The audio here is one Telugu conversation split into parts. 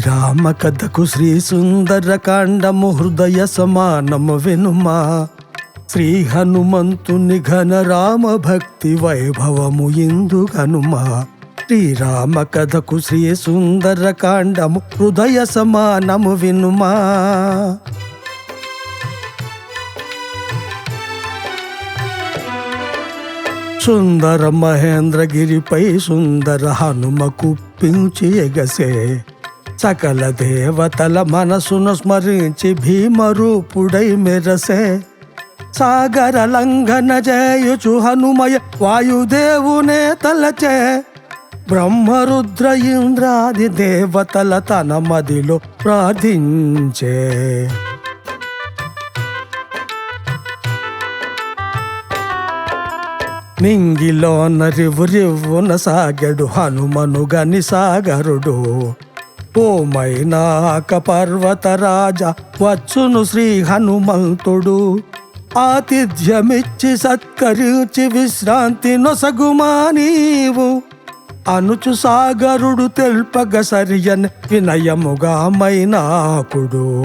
శ్రీరామ కథకు శ్రీ సుందరకాండము హృదయ సమానము వినుమా. శ్రీ హనుమంతుని ఘన రామ భక్తి వైభవము ఇందు గనుమా. శ్రీరామ కథకు శ్రీ సుందరకాండము హృదయ సమానము వినుమా. సుందర మహేంద్రగిరిపై సుందర హనుమ కుప్పించి ఎగసే. సకల దేవతల మనసును స్మరించి భీమరూపుడై మెరసే. సాగర లంఘన చేయుచు హనుమయ వాయుదేవునే తలచే. బ్రహ్మరుద్ర ఇంద్రాది దేవతల తన మదిలో ప్రార్థించే. నింగిలోన రివ్వున సాగడు హనుమను గని సాగరుడు. ఓ మైనాక పర్వతరాజ వచ్చును శ్రీ హనుమంతుడు. ఆతిథ్యమిచ్చి సత్కరించి విశ్రాంతి నొసగుమా నీవు. అనుచు సాగరుడు తెల్పగ సరియన్ వినయముగా మైనాకుడు.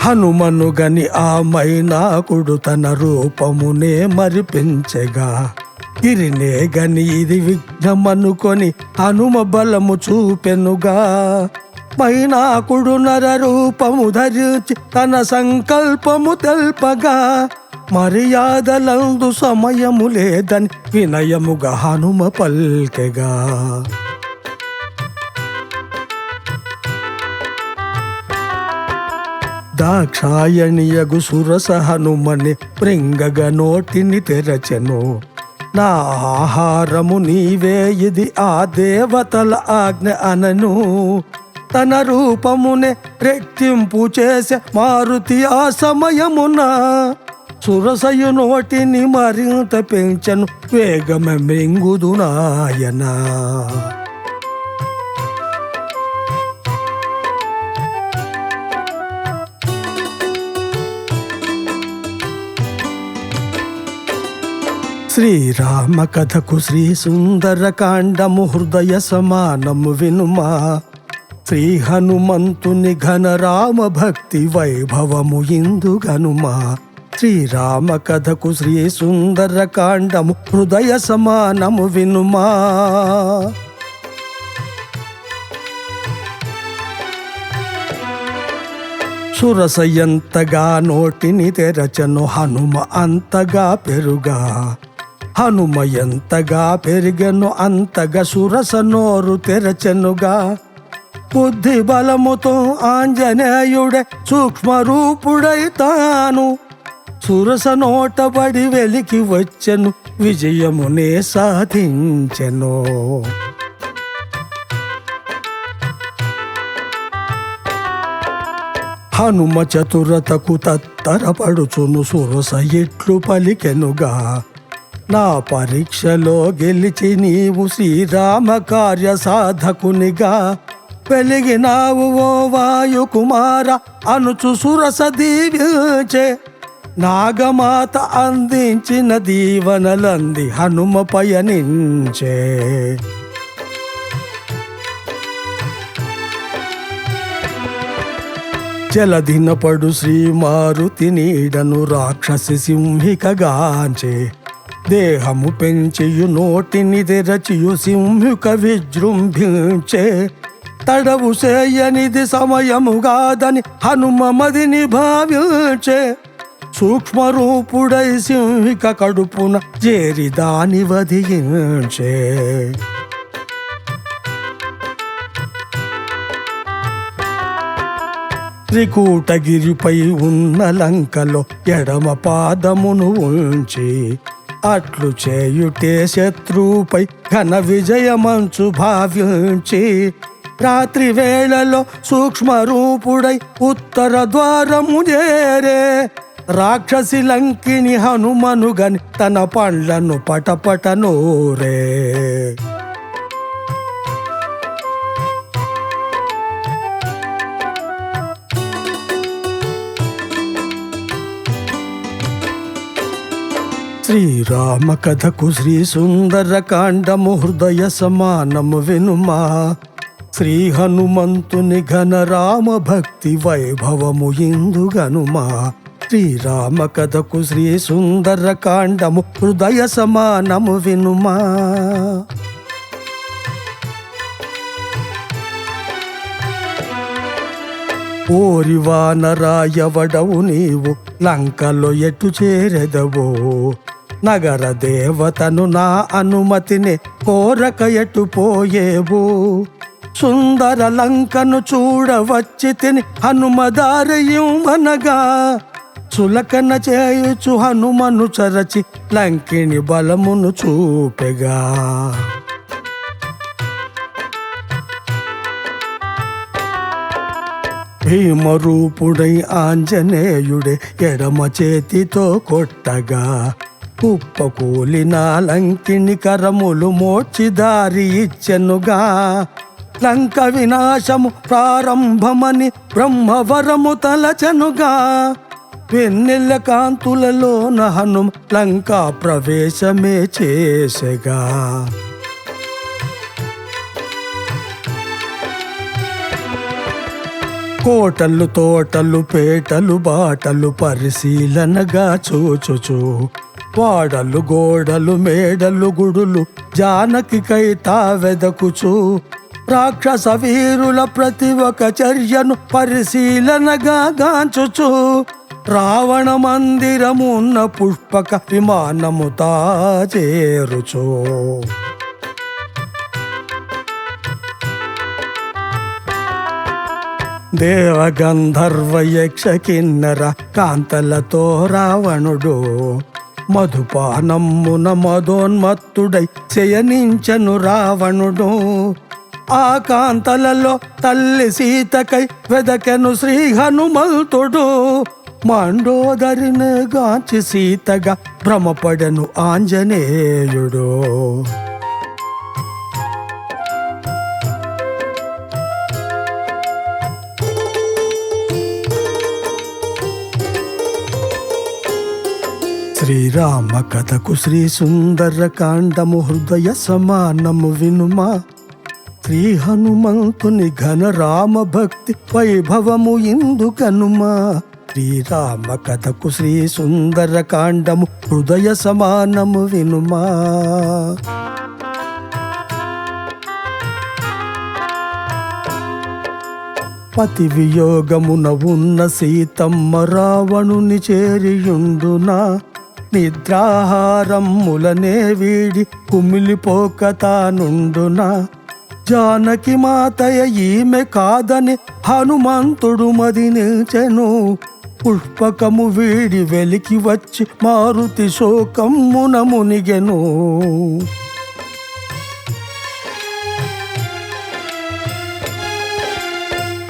హనుమను గని ఆ మైనాకుడు తన రూపమునే మరిపించెగా. గిరినే గని ఇది విఘ్నమనుకొని హనుమ బలము చూపెనుగా. మైనాకుడు నర రూపము ధరించి తన సంకల్పము తెల్పగా. మర్యాదలందు సమయము లేదని వినయముగా హనుమ పల్కెగా. దాక్షాయణియగు సురస హనుమని ప్రింగగ నోటిని తెరచెను. నా ఆహారము నీవే ఇది ఆ దేవతల ఆజ్ఞ అనను. తన రూపమునే రెట్టింపు చేసే మారుతి ఆ సమయమున. సురసయు నోటిని మరింత పెంచెను వేగమ మృంగుదు నాయనా. శ్రీరామ కథకు శ్రీ సుందరకాండము హృదయ సమానము వినుమా. శ్రీ హనుమంతుని ఘన రామ భక్తి వైభవము ఇందు గనుమా. శ్రీరామ కథకు శ్రీ సుందరకాండము హృదయ సమానము వినుమా. సురస ఎంతగా నోటిని తెరచను హనుమ అంతగా పెరుగా. హనుమ ఎంతగా పెరిగెను అంతగా సురస నోరు తెరచెనుగా. బుద్ధి బలముతో ఆంజనేయుడే సూక్ష్మ రూపుడై తాను. సురస నోటబడి వెలికి వచ్చెను విజయమునే సాధించెను. హనుమ చతురతకు తత్తరపడుచును సురస ఇట్లు పలికెనుగా. నా పరీక్షలో గెలిచి నీవు శ్రీరామ కార్య సాధకునిగా. వెలిగినావు ఓ వాయుకుమార అనుచు సురస దీవించే. నాగమాత అందించిన దీవనలంది హనుమ పయనించే. జలదినపడు శ్రీ మారుతి నీడను రాక్షసి సింహికగాంచే. దేహము పెంచియు నోటిని తెరచియు సింహిక విజృంభించే. తడవు చేయనిది సమయముగాదని హనుమ మదిని భావించే. సూక్ష్మ రూపుడై సింహిక కడుపున చేరి దాని వధించే. త్రికూటగిరిపై ఉన్న లంకలో ఎడమ పాదమును ఉంచి. అట్లు చేయుటే శత్రువుపై ఘన విజయమంచు భావించి. రాత్రి వేళలో సూక్ష్మ రూపుడై ఉత్తర ద్వారము చేరే. రాక్షసి లంకిని హనుమను గని తన పండ్లను పటపట నోరే. శ్రీరామ కథకు శ్రీ సుందరకాండము హృదయ సమానము వినుమా. శ్రీ హనుమంతుని ఘన రామ భక్తి వైభవము ఇందుగనుమా. శ్రీరామ కథకు శ్రీ సుందరకాండము హృదయ సమానము వినుమా. ఓరి వానరాయవడవు నీవు లంకలో ఎటు చేరెదవో. నగర దేవతను నా అనుమతిని కోరక ఎటు పోయేవు. సుందర లంకను చూడవచ్చి తిని హనుమదారయుమనగా. చులకన చేయుచు హనుమను చరచి లంకిని బలమును చూపెగా. భీమరూపుడై ఆంజనేయుడే ఎడమ చేతితో కొట్టగా. కుప్పకూలిన లంకిని కరములు మోచి దారి ఇచ్చెనుగా. లంక వినాశము ప్రారంభమని బ్రహ్మవరము తలచెనుగా. వెన్నెల కాంతులలోన హనుమ లంకా ప్రవేశమే చేసెగా. కోటలు తోటలు పేటలు బాటలు పరిశీలనగా చూచుచు. వాడలు గోడలు మేడలు గుడులు జానకికై తావెదకుచు. రాక్షస వీరుల ప్రతి ఒక్క చర్యను పరిశీలనగా గాంచుచు. రావణ మందిరమున్న పుష్పక విమానము తా చేరుచు. దేవగంధర్వ యక్ష కిన్నర కాంతలతో రావణుడు. మధుపానమ్మున మదోన్మత్తుడై శయనించను రావణుడు. ఆ కాంతలలో తల్లి సీతకై వెదకెను శ్రీ హనుమంతుడు. మండోదరిని గాంచి సీతగా భ్రమపడెను ఆంజనేయుడు. శ్రీరామ కథకు శ్రీ సుందరకాండము హృదయ సమానము వినుమా. శ్రీ హనుమంతుని ఘన రామ భక్తి వైభవము ఇందుకనుమా. శ్రీరామ కథకు శ్రీ సుందరకాండము హృదయ సమానము వినుమా. పతి వియోగమున ఉన్న సీతమ్మ రావణుని చేరియుండునా. నిద్రాహారములనే వీడి కుమిలిపోక తానుండునా. జానకి మాతయ ఈమె కాదని హనుమంతుడు మది నిల్చెను. పుష్పకము వీడి వెలికి వచ్చి మారుతి శోకమున మునిగెను.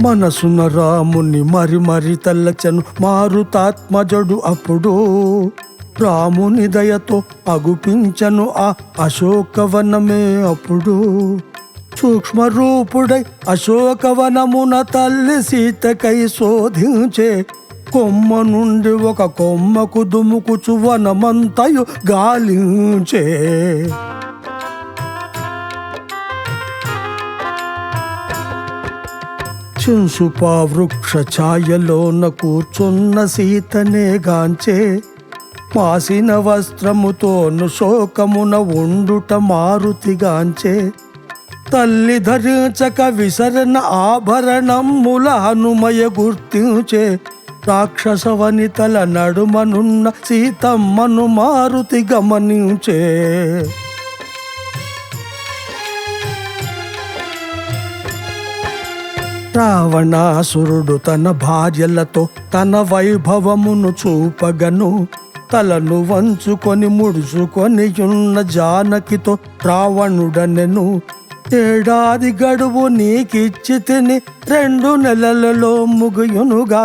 మనసున రాముని మరి తల్లచెను మారుతాత్మజడు అప్పుడు. రాముని దయతో అగుపించను ఆ అశోకవనమే అప్పుడు. సూక్ష్మ రూపుడై అశోకవనమున తల్లి సీతకై శోధించే. కొమ్మ నుండి ఒక కొమ్మకు దుముకుచు వనమంతయు గాలించే. చింసుపా వృక్ష ఛాయలోన కూర్చున్న సీతనే గాంచే. మాసిన వస్త్రముతోను శోకమున ఉండుట మారుతిగాంచే. తల్లి ధరించక విసరణ ఆభరణముల హనుమయ గుర్తించే. రాక్షస వనితల నడుమనున్న సీతమ్మను మారుతి గమనించే. రావణాసురుడు తన భార్యలతో తన వైభవమును చూపగను. తలను వంచుకొని ముడుచుకొని ఉన్న జానకితో రావణుడనెను. ఏడాది గడువు నీకిచ్చి తిని 2 నెలలలో ముగియునుగా.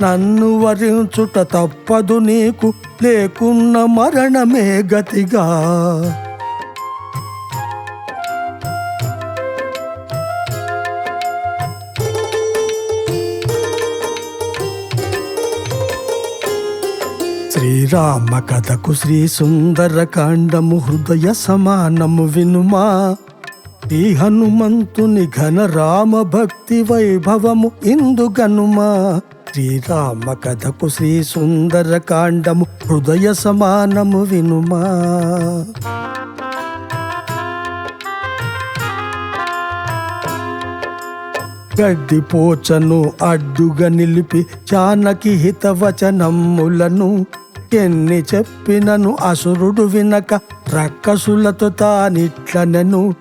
నన్ను వరించుట తప్పదు నీకు లేకున్న మరణమే గతిగా. శ్రీరామ కథకు శ్రీ సుందర కాండము హృదయ సమానము వినుమా. ఈ హనుమంతుని ఘన రామ భక్తి వైభవము ఇందు గనుమా. శ్రీరామ కథకు శ్రీ సుందర కాండము హృదయ సమానము వినుమా. గడ్డిపోచను అడ్డుగా నిలిపి జానకి హితవచనములను ఎన్ని చెప్పినను అసురుడు వినక రక్కసులతో తానిట్లనెను.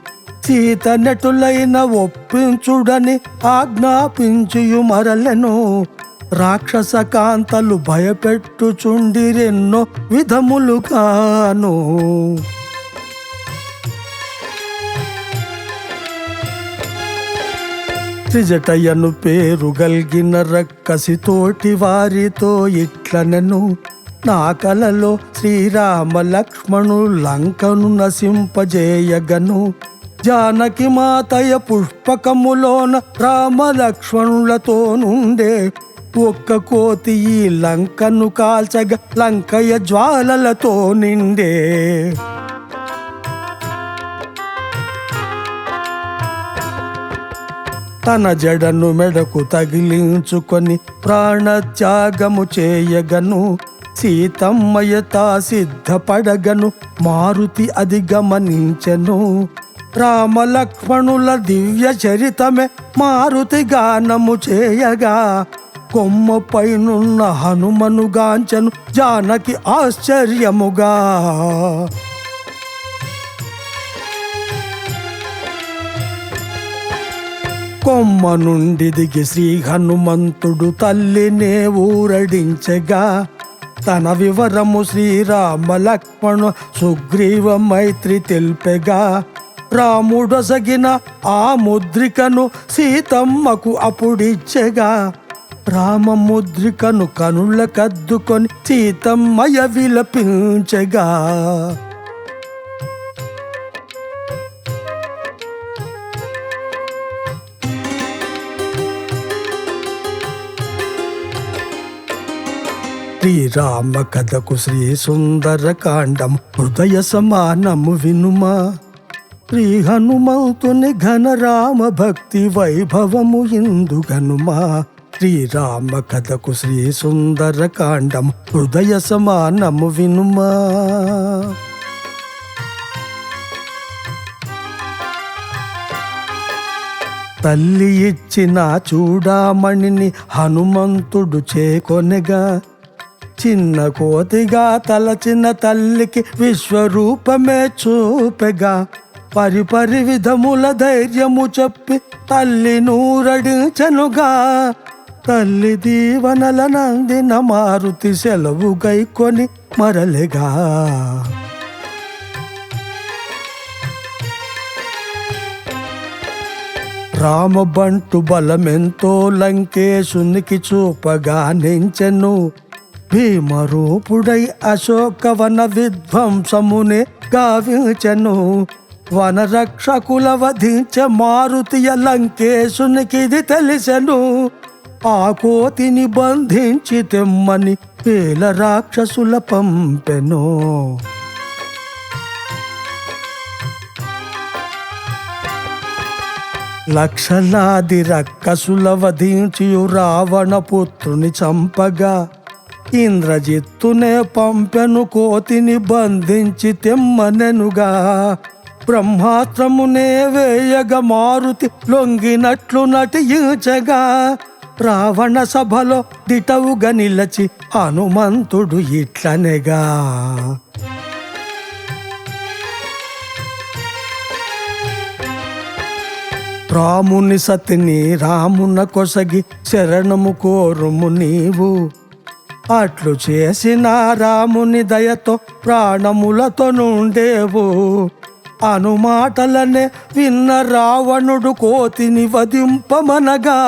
సీత నెటులైన ఒప్పించుడని ఆజ్ఞాపించియు మరలెను. రాక్షస కాంతలు భయపెట్టుచుండిరెన్నో విధములుగాను. త్రిజటయను పేరు గల్గిన రక్కసితోటి వారితో ఇట్లనెను. నా కలలో శ్రీరామ లక్ష్మణు లంకను నశింపజేయగను. జానకి మాతయ పుష్పకములోన రామ లక్ష్మణులతో నుండే. ఒక్క కోతి ఈ లంకను కాల్చగా లంకయ జ్వాలలతో నిండే. తన జడను మెడకు తగిలించుకొని ప్రాణత్యాగము చేయగను. సీతమ్మయత సిద్ధపడగను. మారుతి అది గమనించెను. రామ లక్ష్మణుల దివ్య చరితమే మారుతి గానము చేయగా. కొమ్మపైనున్న హనుమనుగాంచెను జానకి ఆశ్చర్యముగా. కొమ్మ నుండి దిగి శ్రీ హనుమంతుడు తల్లినే ఊరడించగా. తన వివరము శ్రీరామ లక్ష్మణ సుగ్రీవ మైత్రి తెల్పెగా. రాముడొసగిన ఆ ముద్రికను సీతమ్మకు అప్పుడిచ్చెగా. రామ ముద్రికను కనుల కద్దుకొని సీతమ్మయ విలపించగా. శ్రీరామ కథకు శ్రీ సుందర కాండము హృదయ సమానము వినుమా. శ్రీ హనుమంతుని ఘన రామ భక్తి వైభవము ఇందు గనుమా. శ్రీరామ కథకు శ్రీ సుందర కాండము హృదయ సమానము వినుమా. తల్లి ఇచ్చిన చూడామణిని హనుమంతుడు చేకొనగా. చిన్న కోతిగా తలచిన తల్లికి విశ్వరూపమే చూపెగా. పరిపరి విధముల ధైర్యము చెప్పి తల్లి నూరడించెనుగా. తల్లి దీవనల నందిన మారుతి సెలవు గైకొని మరలెగా. రామబంటు బలమెంతో లంకేశునికి చూపగా నించెను. భీమరూపుడై అశోకవన విధ్వంసమునే గావించెను. వనరక్షకుల వధించ మారుతియ లంకేశునికిది తెలిసెను. ఆ కోతిని బంధించి తెమ్మని వేల రాక్షసుల పంపెను. లక్షలాది రక్కసుల వధించియు రావణ పుత్రుని చంపగా. ఇంద్రజిత్తునే పంపెను కోతిని బంధించి తెమ్మనెనుగా. బ్రహ్మాస్త్రమునే వేయగ మారుతి లొంగినట్లు నటించగా. రావణ సభలో దిటవుగా నిలచి హనుమంతుడు ఇట్లనెగా. రాముని సతిని రామున కొసగి శరణము కోరుము నీవు. అట్లు చేసిన రాముని దయతో ప్రాణములతో నుండేవు. అనుమాటలనే విన్న రావణుడు కోతిని వధింపమనగా.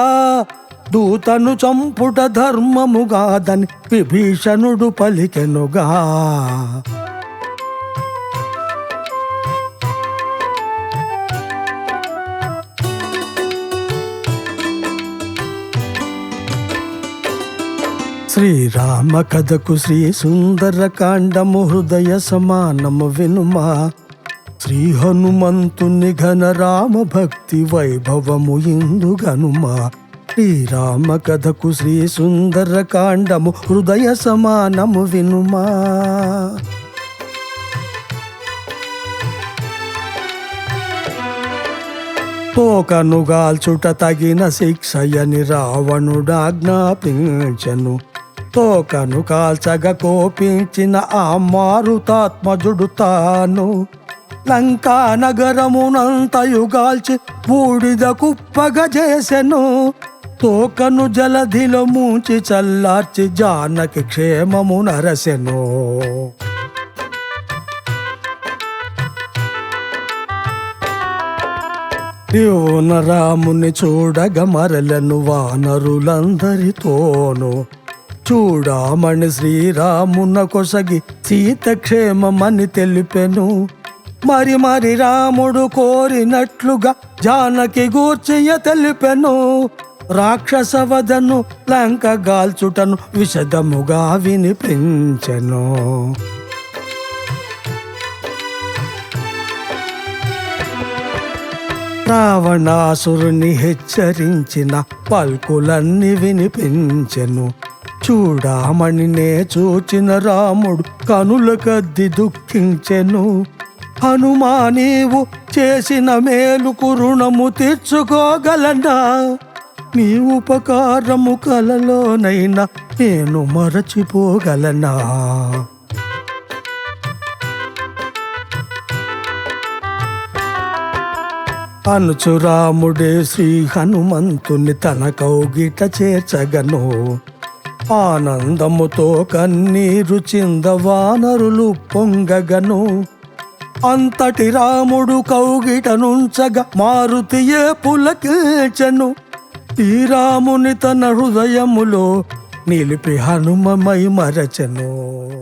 దూతను చంపుట ధర్మముగాదని విభీషణుడు పలికెనుగా. శ్రీరామ కథకు శ్రీ సుందరకాండము హృదయ సమానము వినుమా. శ్రీ హనుమంతుని ఘన రామ భక్తి వైభవము ఇందు గనుమా. శ్రీరామ కథకు శ్రీ సుందరకాండము హృదయ సమానము వినుమా. తోకనుగాల్చుట తగిన శిక్షయని రావణుడాజ్ఞాపించెను. తోకను కాల్చగా కోపించిన ఆ మారుతాత్మజుడు తాను లంకా నగరమునంతయుగాల్చి బూడిద కుప్పగా చేసెను. తోకను జలధిలో ముంచి చల్లార్చి జానకి క్షేమము నరసెను. యోన రాముని చూడగ మరలను వానరులందరితోను. చూడామణి శ్రీరామున కొసగి సీత క్షేమమని తెలిపెను. మరి మరి రాముడు కోరినట్లుగా జానకి గూర్చియ తెలిపెను. రాక్షస వదను లంక గాల్చుటను విశదముగా వినిపించెను. రావణాసురుని హెచ్చరించిన పల్కులన్నీ వినిపించెను. చూడామణినే చూచిన రాముడు కనుల కద్ది దుఃఖించెను. హనుమా నీవు చేసిన మేలుకు రుణము తీర్చుకోగలనా? నీ ఉపకారము కలలోనైనా నేను మరచిపోగలనా? అనుచురాముడే శ్రీ హనుమంతుని తన కౌగిట చేర్చగను. ఆనందముతో కన్నీరు చింద వానరులు పొంగగను. అంతటి రాముడు కౌగిట నుంచగా మారుతియే పులకిల్చెను. ఈ రాముని తన హృదయములో నిలిపి హనుమమై మరచెను.